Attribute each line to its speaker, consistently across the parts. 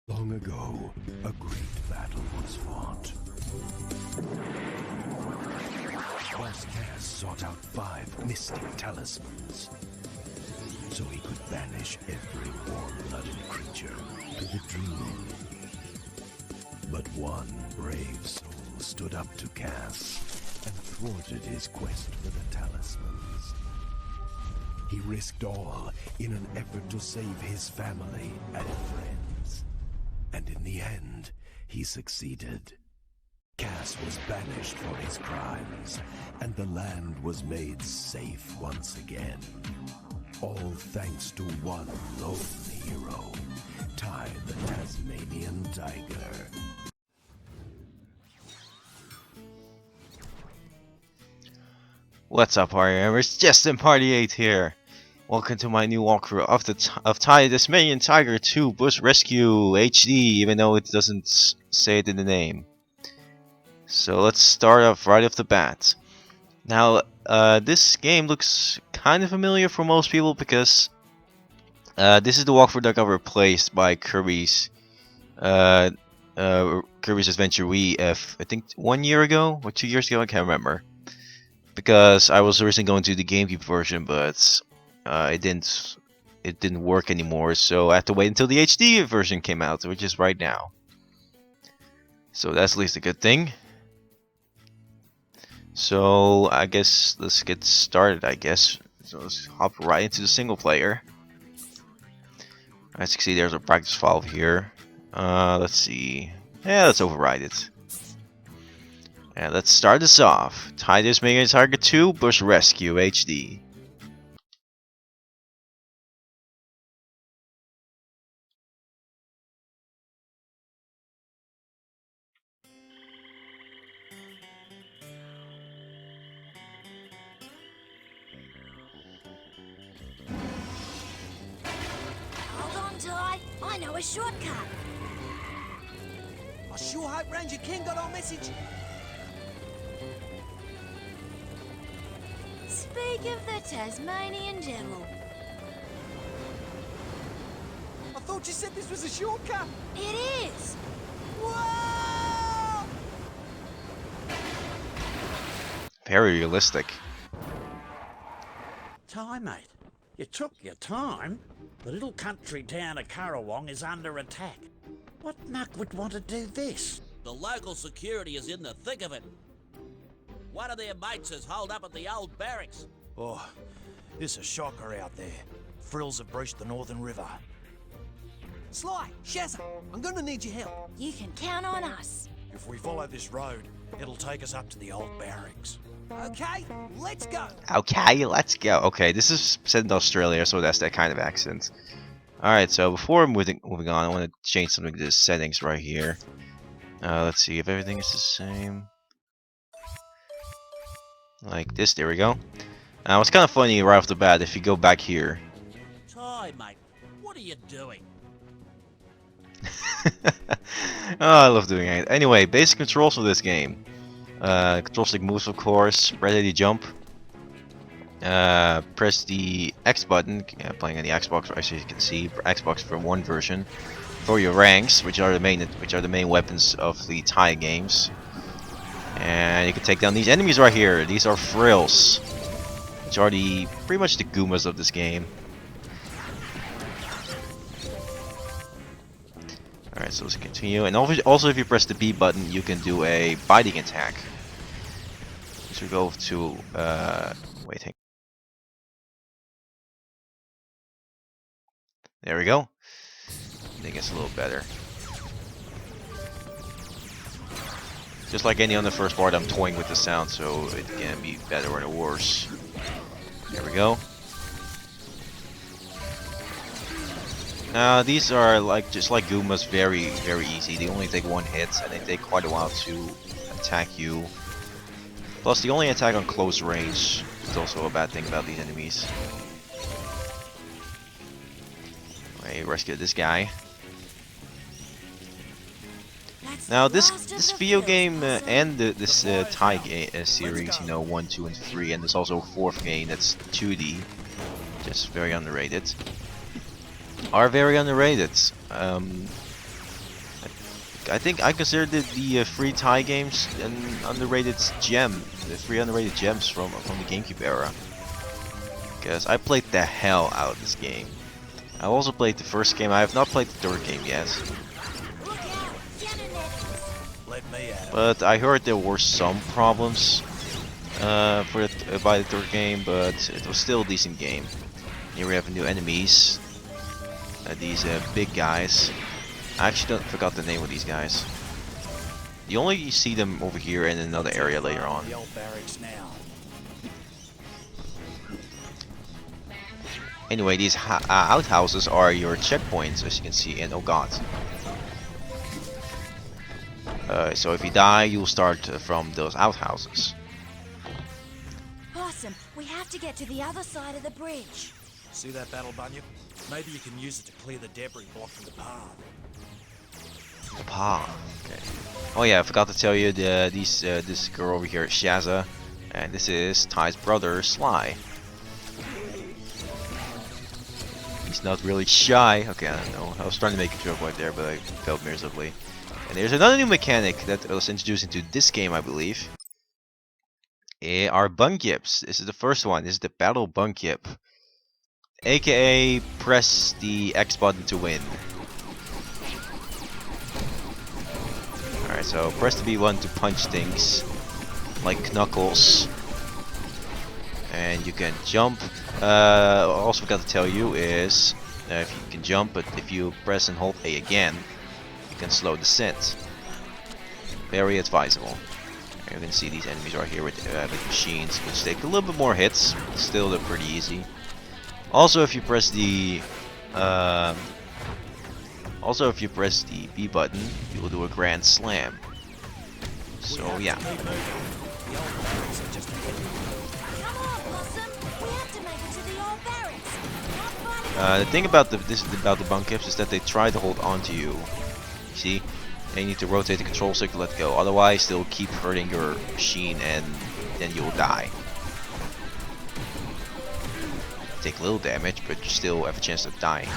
Speaker 1: Long ago, a great battle was fought. Boss Cass sought out 5 mystic talismans, so he could banish every warm-blooded creature to the dream. But one brave soul stood up to Cass and thwarted his quest for the talismans. He risked all in an effort to save his family and friends. And in the end, he succeeded. Cass was banished for his crimes, and the land was made safe once again. All thanks to one lone hero, Ty the Tasmanian Tiger.
Speaker 2: What's up, party members? Justin Party 8 here. Welcome to my new walkthrough of Ty the Tasmanian Tiger 2 Bush Rescue HD, even though it doesn't say it in the name. So let's start off right off the bat. Now, this game looks kind of familiar for most people because this is the walkthrough that got replaced by Kirby's Adventure Wii I think 1 year ago or 2 years ago, I can't remember. Because I was originally going to the GameCube version, but it didn't work anymore, so I had to wait until the HD version came out, which is right now. So that's at least a good thing. So I guess let's get started. So let's hop right into the single player. As you can see, there's a practice file here. Let's see. Yeah, let's override it. And let's start this off. Ty the Tasmanian Tiger 2 Bush Rescue HD.
Speaker 3: Hold on, Ty. I know a shortcut.
Speaker 4: I sure hope Ranger Ken got our message.
Speaker 3: Speak of the Tasmanian Devil.
Speaker 4: I thought you said this was a shortcut.
Speaker 3: It is.
Speaker 4: Whoa!
Speaker 2: Very realistic.
Speaker 5: Ty, mate, you took your time. The little country town of Currawong is under attack. What muck would want to do this?
Speaker 6: The local security is in the thick of it. One of their mates is holed up at the old barracks.
Speaker 4: Oh, it's a shocker out there. Frills have breached the Northern River. Sly, Shazza, I'm gonna need your help.
Speaker 3: You can count on us.
Speaker 4: If we follow this road, it'll take us up to the old barracks. Okay, let's go.
Speaker 2: Okay, let's go. Okay, this is set in Australia, so that's that kind of accent. Alright, so before moving on, I want to change something to the settings right here. Let's see if everything is the same. Like this, there we go. Now, it's kind of funny right off the bat if you go back here.
Speaker 6: Ty, mate, what are you doing?
Speaker 2: Oh, I love doing it. Anyway, basic controls for this game. Control stick moves, of course. Ready to jump. Press the X button. Playing on the Xbox, as you can see, Xbox for one version. For your ranks, which are the main weapons of the Ty games. And you can take down these enemies right here. These are frills, which are pretty much the Goombas of this game. Alright, so let's continue. And also, if you press the B button, you can do a biting attack. So we go to wait, hang. There we go. I think it's a little better. Just like any on the first part, I'm toying with the sound, so it can be better or worse. There we go. Now these are just like Goombas, very easy. They only take one hit, and they take quite a while to attack you. Plus, they only attack on close range. It's also a bad thing about these enemies. Okay, rescue this guy.
Speaker 3: That's
Speaker 2: Now this
Speaker 3: Last of
Speaker 2: this
Speaker 3: the
Speaker 2: video
Speaker 3: fields,
Speaker 2: game
Speaker 3: Possum.
Speaker 2: and this Thai series, you know, 1, 2, and 3, and there's also a fourth game that's 2D, just very underrated. Are very underrated. I think I consider the free Thai games an underrated gem, the 3 underrated gems from the GameCube era. Because I played the hell out of this game. I also played the first game. I have not played the third game yet.
Speaker 3: Look out! Cannon
Speaker 4: Let me at it.
Speaker 2: But I heard there were some problems by the third game, but it was still a decent game. Here we have new enemies. These big guys. I actually forgot the name of these guys. You only see them over here and in another area later on.
Speaker 4: The old barracks now.
Speaker 2: Anyway, these outhouses are your checkpoints, as you can see, and oh god. So if you die, you'll start from those outhouses.
Speaker 3: Possum, we have to get to the other side of the bridge.
Speaker 4: See that battle bunyip? Maybe you can use it to clear the debris blocking the path.
Speaker 2: Okay. Oh yeah, I forgot to tell you this girl over here is Shazza, and this is Ty's brother Sly. He's not really shy. Okay, I don't know. I was trying to make a joke right there, but I failed miserably. And there's another new mechanic that was introduced into this game, I believe. Are bunkips. This is the first one. This is the Battle Bunkip, aka press the X button to win. Alright, so press the B button to punch things like Knuckles. And you can jump. Also forgot to tell you is if you can jump, but if you press and hold A again, you can slow descent. Very advisable. You can see these enemies right here with machines, which take a little bit more hits. Still, they're pretty easy. Also, if you press the B button, you will do a grand slam. So yeah.
Speaker 4: The old barracks are just ahead.
Speaker 3: Come on, Possum! We have to make it to the old barracks. Not fighting
Speaker 2: The thing about the bunkips is that they try to hold on to you. See? And you need to rotate the control stick to let go. Otherwise, they'll keep hurting your machine, and then you'll die. Take a little damage, but you still have a chance of dying.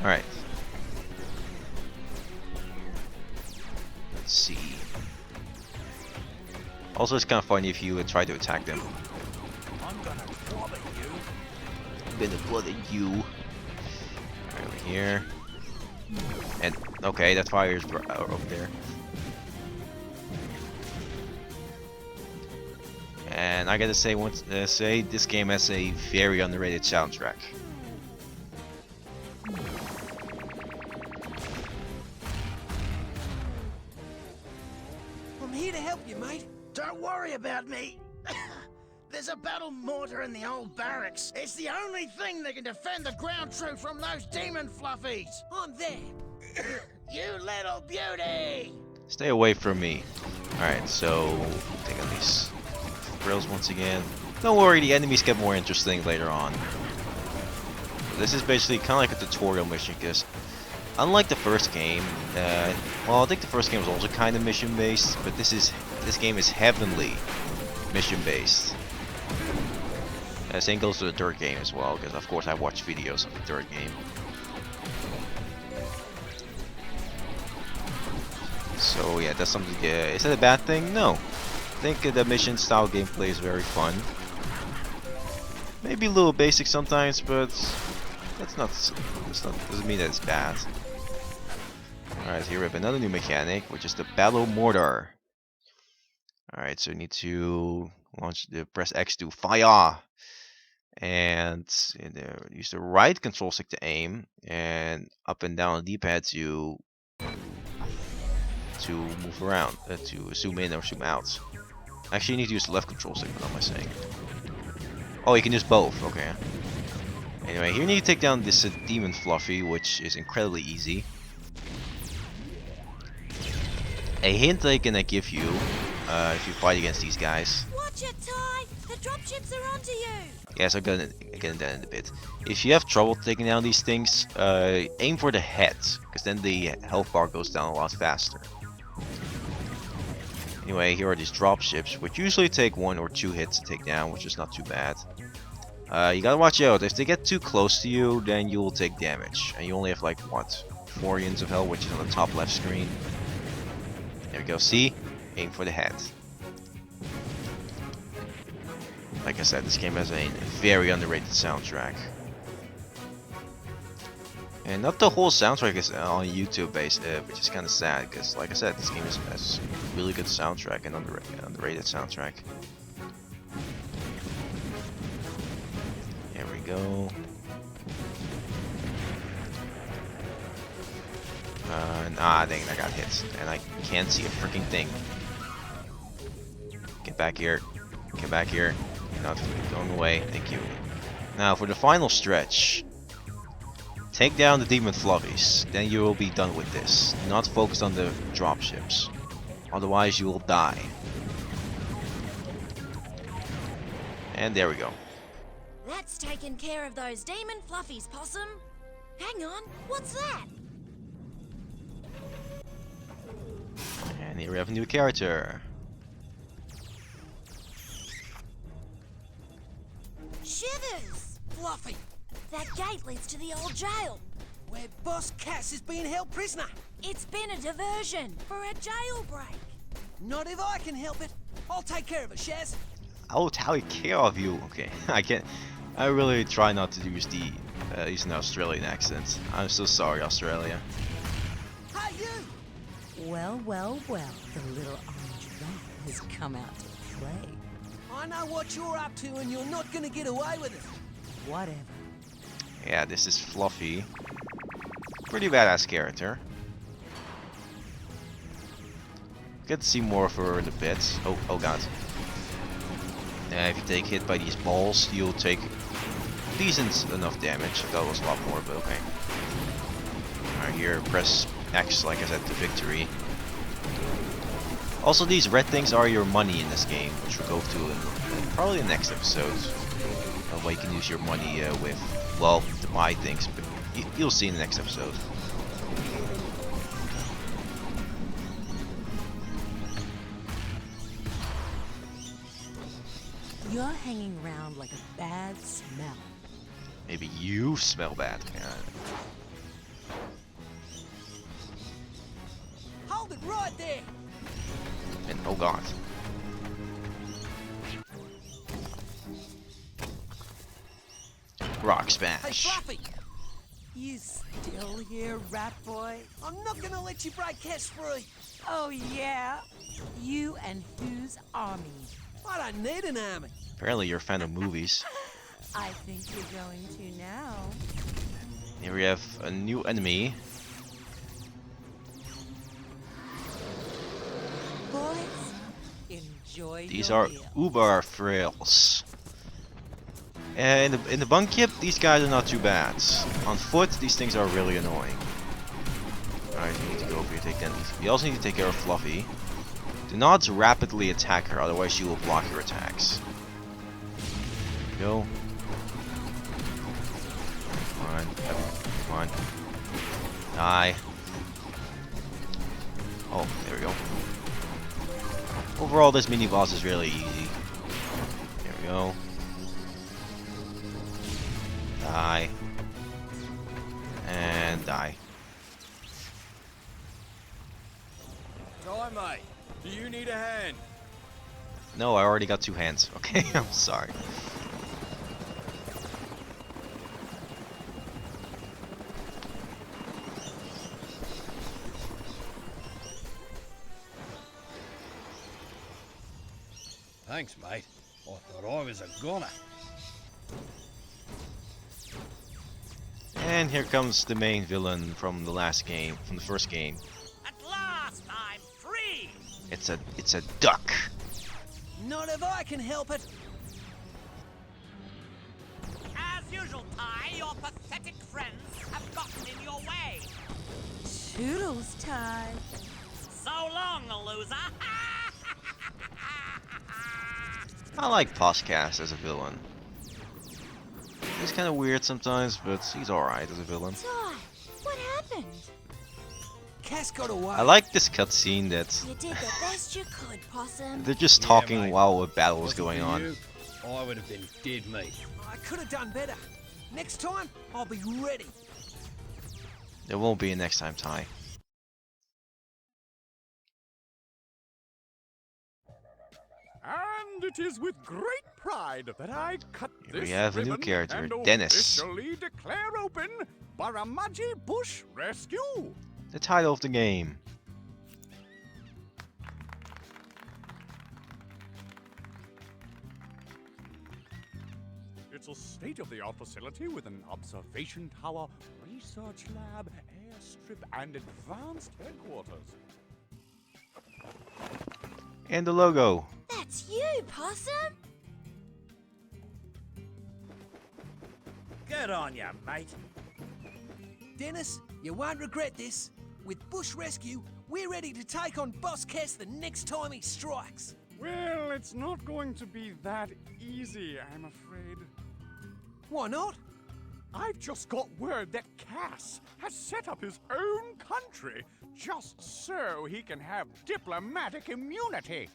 Speaker 2: Alright. Let's see. Also, it's kind of funny if you try to attack them.
Speaker 4: I'm gonna clobber you.
Speaker 2: I'm gonna bloody you. Right over here. And okay, that fire is over there. And I gotta say, this game has a very underrated soundtrack.
Speaker 4: I'm here to help you, mate.
Speaker 5: Don't worry about me. There's a battle mortar in the old barracks. It's the only thing that can defend the ground troops from those demon fluffies.
Speaker 4: I'm there.
Speaker 5: You little beauty!
Speaker 2: Stay away from me. Alright, so take on these rails once again. Don't worry, the enemies get more interesting later on. This is basically kind of like a tutorial mission, because unlike the first game, well, I think the first game was also kind of mission based, but this game is heavily mission based. Same goes to the third game as well, because of course I watched videos of the third game. So yeah, that's something. Is that a bad thing? No. I think the mission style gameplay is very fun. Maybe a little basic sometimes, but doesn't mean that it's bad. Alright, here we have another new mechanic, which is the Battle Mortar. Alright, so you need to press X to fire, and use the right control stick to aim, and up and down the D-pad to move around, to zoom in or zoom out. Actually, you need to use the left control stick. What am I saying? Oh, you can use both. Okay. Anyway, here you need to take down this demon fluffy, which is incredibly easy. A hint I can give you if you fight against these guys.
Speaker 3: Watch it, Ty! The dropships are onto you!
Speaker 2: Yes, I'm gonna get into that in a bit. If you have trouble taking down these things, aim for the head, because then the health bar goes down a lot faster. Anyway, here are these dropships, which usually take 1 or 2 hits to take down, which is not too bad. You gotta watch out. If they get too close to you, then you will take damage. And you only have like, what, 4 units of health, which is on the top left screen. There we go, see? Aim for the head. Like I said, this game has a very underrated soundtrack. And not the whole soundtrack is on YouTube based, which is kind of sad, because like I said, this game has a really good soundtrack and underrated soundtrack. There we go. Dang, I got hit, and I can't see a freaking thing. Get back here. Get back here. You're not going away. Thank you. Now for the final stretch. Take down the demon fluffies. Then you will be done with this. Do not focus on the dropships. Otherwise you will die. And there we go.
Speaker 3: That's taken care of those demon fluffies, Possum. Hang on, what's that?
Speaker 2: And here we have a new character.
Speaker 3: Shivers!
Speaker 4: Fluffy,
Speaker 3: That gate leads to the old jail.
Speaker 4: where Boss Cass is being held prisoner.
Speaker 3: It's been a diversion for a jailbreak.
Speaker 4: Not if I can help it. I'll take care of it, Shaz.
Speaker 2: I will take care of you. Okay, I really try not to use an Australian accent. I'm so sorry, Australia.
Speaker 4: Hey, you!
Speaker 7: Well, well, well, the little orange rat has come out to play.
Speaker 4: I know what you're up to, and you're not gonna get away with it.
Speaker 7: Whatever.
Speaker 2: Yeah, this is Fluffy. Pretty badass character. Get to see more of her in a bit. Oh god. If you take hit by these balls, you'll take decent enough damage. That was a lot more, but okay. Alright, here, press X, like I said, to victory. Also, these red things are your money in this game, which we'll go to in probably the next episode. Where you can use your money with, well, to buy things, but you'll see in the next episode.
Speaker 7: You're hanging around like a bad smell.
Speaker 2: Maybe you smell bad. Yeah.
Speaker 4: Hold it right there.
Speaker 2: And oh god. Rock
Speaker 4: Hey,
Speaker 2: smash.
Speaker 4: Fluffy,
Speaker 7: You still here, rat boy?
Speaker 4: I'm not gonna let you break Cass free.
Speaker 7: Oh yeah? You and whose army?
Speaker 4: I don't need an army.
Speaker 2: Apparently you're a fan of movies.
Speaker 7: I think you're going to now.
Speaker 2: Here we have a new enemy.
Speaker 7: Boys, enjoy
Speaker 2: These
Speaker 7: your
Speaker 2: are
Speaker 7: meal.
Speaker 2: Uber frills. And in the bunkip, these guys are not too bad. On foot, these things are really annoying. Alright, you need to go over here, take them. You also need to take care of Fluffy. Do not rapidly attack her, otherwise she will block your attacks. Go. Come on, come on. Die. Oh, there we go. Overall, this mini boss is really easy. There we go. Die. And die.
Speaker 8: Hi, mate. Do you need a hand?
Speaker 2: No, I already got 2 hands. Okay, I'm sorry.
Speaker 8: Thanks, mate. I thought I was a goner.
Speaker 2: And here comes the main villain from the last game, from the first game.
Speaker 6: At last, I'm free!
Speaker 2: It's a duck.
Speaker 4: Not if I can help it.
Speaker 6: As usual, Ty, your pathetic friends have gotten in your way.
Speaker 7: Toodles, Ty.
Speaker 6: So long, loser!
Speaker 2: I like Poscast as a villain. He's kind of weird sometimes, but he's alright as a villain.
Speaker 3: Ty, what happened?
Speaker 4: Cass got away.
Speaker 2: I like this cutscene that
Speaker 3: You did the best you could, Possum.
Speaker 2: they're just
Speaker 8: Yeah,
Speaker 2: talking
Speaker 8: mate.
Speaker 2: while a battle is
Speaker 8: Wasn't
Speaker 2: going
Speaker 8: for
Speaker 2: on.
Speaker 8: you, I would have been dead meat.
Speaker 4: I could have done better. Next time, I'll be ready.
Speaker 2: There won't be a next time, Ty.
Speaker 9: And it is with great pride that I cut
Speaker 2: Here we
Speaker 9: this
Speaker 2: have a new
Speaker 9: ribbon
Speaker 2: character,
Speaker 9: and
Speaker 2: Dennis.
Speaker 9: officially declare open Baramaji Bush Rescue.
Speaker 2: The title of the game.
Speaker 9: It's a state-of-the-art facility with an observation tower, research lab, airstrip, and advanced headquarters.
Speaker 2: And the logo.
Speaker 3: That's you, Possum.
Speaker 5: Good on ya, mate.
Speaker 4: Dennis, you won't regret this. With Bush Rescue, we're ready to take on Boss Cass the next time he strikes.
Speaker 9: Well, it's not going to be that easy, I'm afraid.
Speaker 4: Why not?
Speaker 9: I've just got word that Cass has set up his own country just so he can have diplomatic immunity.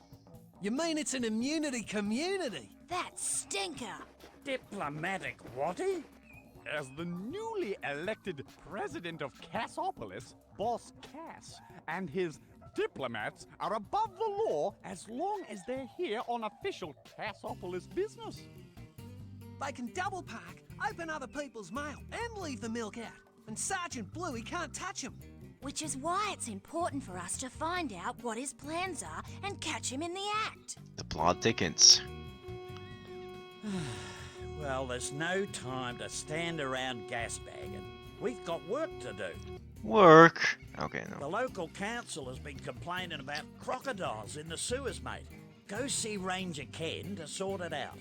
Speaker 4: You mean it's an immunity community?
Speaker 3: That stinker.
Speaker 5: Diplomatic whatty?
Speaker 9: As the newly elected president of Cassopolis, Boss Cass and his diplomats are above the law as long as they're here on official Cassopolis business.
Speaker 4: They can double park, open other people's mail, and leave the milk out. And Sergeant Bluey can't touch him.
Speaker 3: Which is why it's important for us to find out what his plans are and catch him in the act.
Speaker 2: The plot thickens.
Speaker 5: Well, there's no time to stand around gasbagging. We've got work to do.
Speaker 2: Work. Okay,
Speaker 5: The
Speaker 2: no.
Speaker 5: local council has been complaining about crocodiles in the sewers, mate. Go see Ranger Ken to sort it out.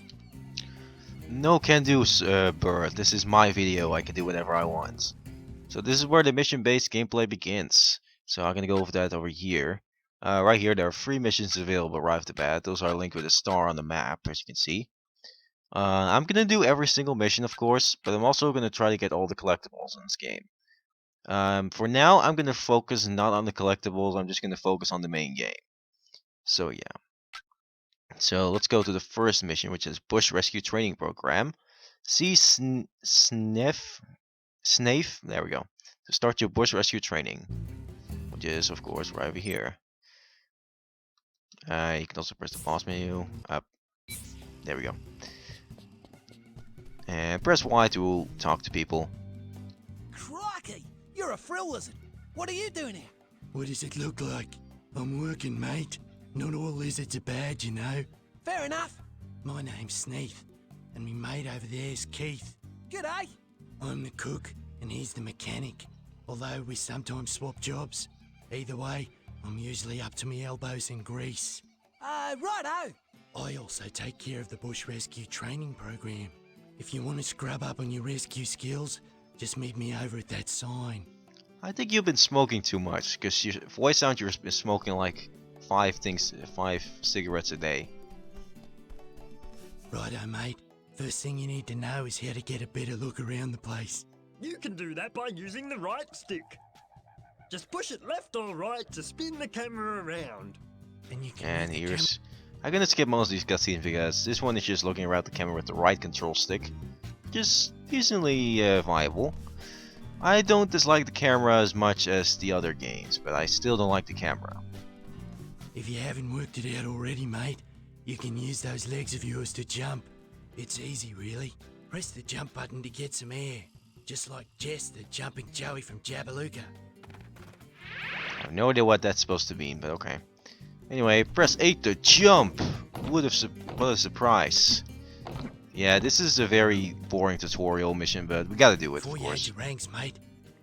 Speaker 2: No can do, Bird. This is my video. I can do whatever I want. So this is where the mission-based gameplay begins. So I'm gonna go over that over here. Right here, there are 3 missions available right off the bat. Those are linked with a star on the map, as you can see. I'm gonna do every single mission, of course, but I'm also gonna try to get all the collectibles in this game. For now, I'm gonna focus not on the collectibles. I'm just gonna focus on the main game. So yeah. So let's go to the first mission, which is Bush Rescue Training Program. See Snafe. There we go. To start your Bush Rescue training, which is of course right over here. You can also press the pause menu. Up. There we go. And press Y to talk to people.
Speaker 4: Crikey! You're a frill lizard. What are you doing here?
Speaker 10: What does it look like? I'm working, mate. Not all lizards are bad, you know.
Speaker 4: Fair enough.
Speaker 10: My name's Sneath, and me mate over there's Keith.
Speaker 4: G'day.
Speaker 10: I'm the cook, and he's the mechanic. Although we sometimes swap jobs. Either way, I'm usually up to me elbows in grease.
Speaker 4: Righto.
Speaker 10: I also take care of the Bush Rescue Training Program. If you want to scrub up on your rescue skills, just meet me over at that sign.
Speaker 2: I think you've been smoking too much, because your voice sounds you've been smoking like 5 cigarettes a day.
Speaker 10: Righto, mate. First thing you need to know is how to get a better look around the place.
Speaker 11: You can do that by using the right stick. Just push it left or right to spin the camera around.
Speaker 10: And you can
Speaker 2: And
Speaker 10: move the
Speaker 2: here's... I'm gonna skip most of these cutscenes because this one is just looking around the camera with the right control stick. Just decently viable. I don't dislike the camera as much as the other games, but I still don't like the camera.
Speaker 10: If you haven't worked it out already, mate, you can use those legs of yours to jump. It's easy, really. Press the jump button to get some air. Just like Jess, the jumping Joey from Jabalooka.
Speaker 2: I have no idea what that's supposed to mean, but okay. Anyway, press 8 to jump! What a surprise. Yeah, this is a very boring tutorial mission, but we gotta do it,
Speaker 10: Before
Speaker 2: of
Speaker 10: you had
Speaker 2: course.
Speaker 10: your ranks, mate,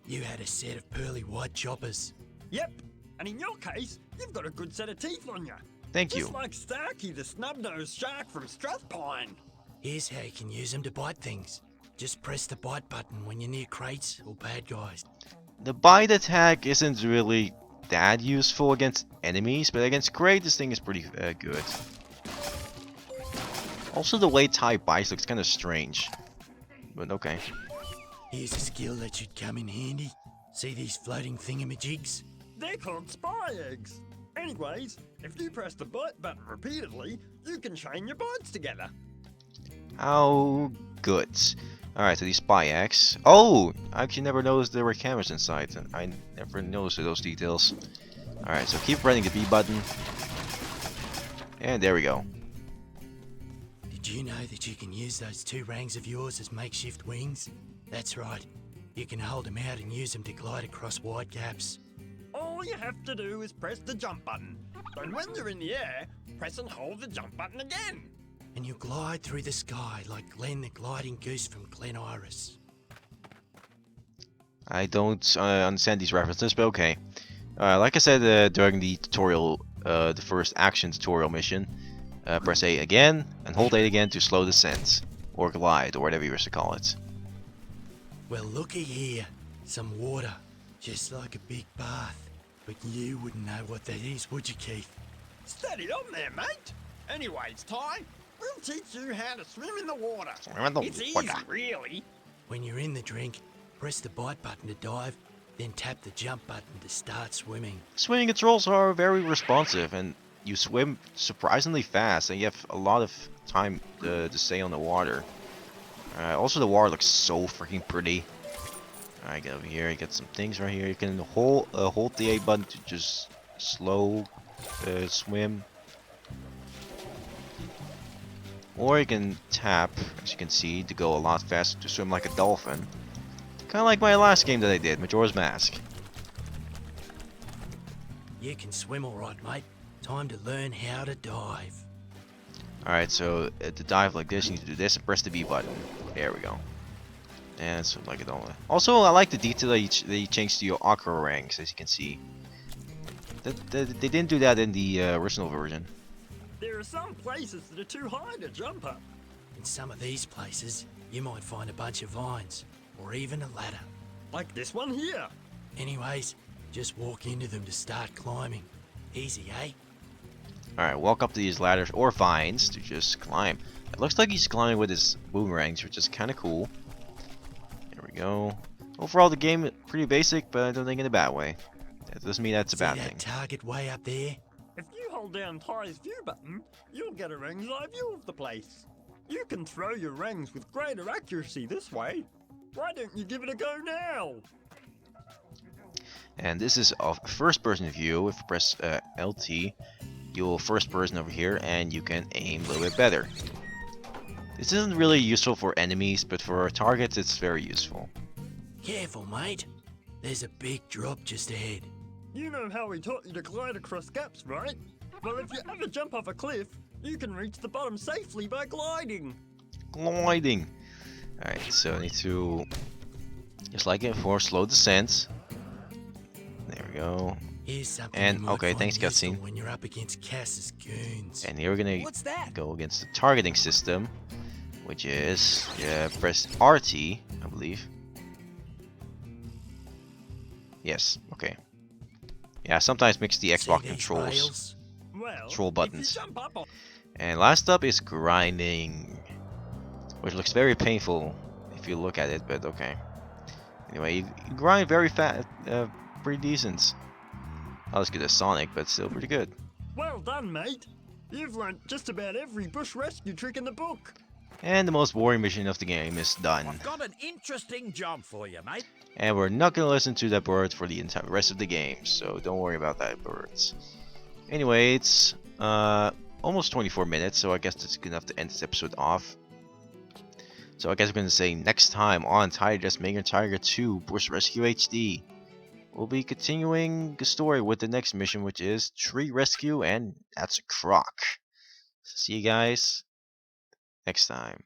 Speaker 10: you had a set of pearly white choppers.
Speaker 11: Yep, and in your case, you've got a good set of teeth on you.
Speaker 2: Thank you.
Speaker 11: Just like Starkey, the snub-nosed shark from Strathpine.
Speaker 10: Here's how you can use them to bite things. Just press the bite button when you're near crates or bad guys.
Speaker 2: The bite attack isn't really that useful against enemies, but against Kraid this thing is pretty good. Also, the way Ty bites looks kind of strange. but okay.
Speaker 10: Here's a skill that should come in handy. See these floating thingamajigs?
Speaker 11: They're called spy eggs. Anyways, if you press the bite button repeatedly, you can chain your bites together.
Speaker 2: How good. Alright, so these spy eggs. Oh! I actually never noticed there were cameras inside. And I never noticed those details. Alright, so keep pressing the B button. And there we go.
Speaker 10: Did you know that you can use those 2 rangs of yours as makeshift wings? That's right. You can hold them out and use them to glide across wide gaps.
Speaker 11: All you have to do is press the jump button. And when you're in the air, press and hold the jump button again.
Speaker 10: And you'll glide through the sky like Glenn the gliding goose from Glen Iris.
Speaker 2: I don't understand these references, but okay. Like I said during the tutorial, the first action tutorial mission, press A again and hold A again to slow descent, or glide, or whatever you wish to call it.
Speaker 10: Well, looky here. Some water. Just like a big bath. But you wouldn't know what that is, would you, Keith?
Speaker 11: Steady on there, mate. Anyways, Ty, we'll teach you how to swim in the water. It's easy, really.
Speaker 10: When you're in the drink, press the bite button to dive, then tap the jump button to start swimming.
Speaker 2: Swimming controls are very responsive, and you swim surprisingly fast, and you have a lot of time to stay on the water. Also, the water looks so freaking pretty. Alright, get over here. You get some things right here. You can hold the A button to just slow swim, or you can tap, as you can see, to go a lot faster to swim like a dolphin. Kind of like my last game that I did, Majora's Mask.
Speaker 10: You can swim alright, mate. Time to learn how to dive.
Speaker 2: Alright, so to dive like this, you need to do this and press the B button. There we go. And so like it all. Also, I like the detail that you changed to your aqua ranks, as you can see. They didn't do that in the original version.
Speaker 11: There are some places that are too high to jump up.
Speaker 10: In some of these places, you might find a bunch of vines, or even a ladder.
Speaker 11: Like this one here.
Speaker 10: Anyways, just walk into them to start climbing. Easy, eh?
Speaker 2: Alright, walk up to these ladders or vines to just climb. It looks like he's climbing with his boomerangs, which is kind of cool. There we go. Overall, the game is pretty basic, but I don't think in a bad way. That doesn't mean that's a bad thing.
Speaker 10: Target way up there?
Speaker 11: If you hold down Ty's view button, you'll get a ring's eye view of the place. You can throw your rings with greater accuracy this way. Why don't you give it a go now?
Speaker 2: And this is a first-person view. If you press LT, you'll first-person over here, and you can aim a little bit better. This isn't really useful for enemies, but for targets, it's very useful.
Speaker 10: Careful, mate. There's a big drop just ahead.
Speaker 11: You know how we taught you to glide across gaps, right? Well, if you ever jump off a cliff, you can reach the bottom safely by gliding.
Speaker 2: Gliding. Alright, so I need to, just like it before, slow descent. There we go.
Speaker 10: Here's something
Speaker 2: and okay, thanks cutscene.
Speaker 10: When you're up against Cass's goons.
Speaker 2: And here we're gonna go against the targeting system, which is press RT, I believe. Yes, okay. Yeah, sometimes mix the Xbox controls, control buttons. And last up is grinding, which looks very painful if you look at it, but okay. Anyway, you grind very fast, pretty decent. Not as good as Sonic, but still pretty good.
Speaker 11: Well done, mate. You've learned just about every bush rescue trick in the book.
Speaker 2: And the most boring mission of the game is done.
Speaker 6: I've got an interesting job for you, mate.
Speaker 2: And we're not going to listen to that bird for the entire rest of the game, so don't worry about that, birds. Anyway, it's almost 24 minutes, so I guess that's good enough to end this episode off. So I guess I'm going to say next time on Tasmanian Tiger 2 Bush Rescue HD, we'll be continuing the story with the next mission, which is Tree Rescue, and that's a croc. See you guys next time.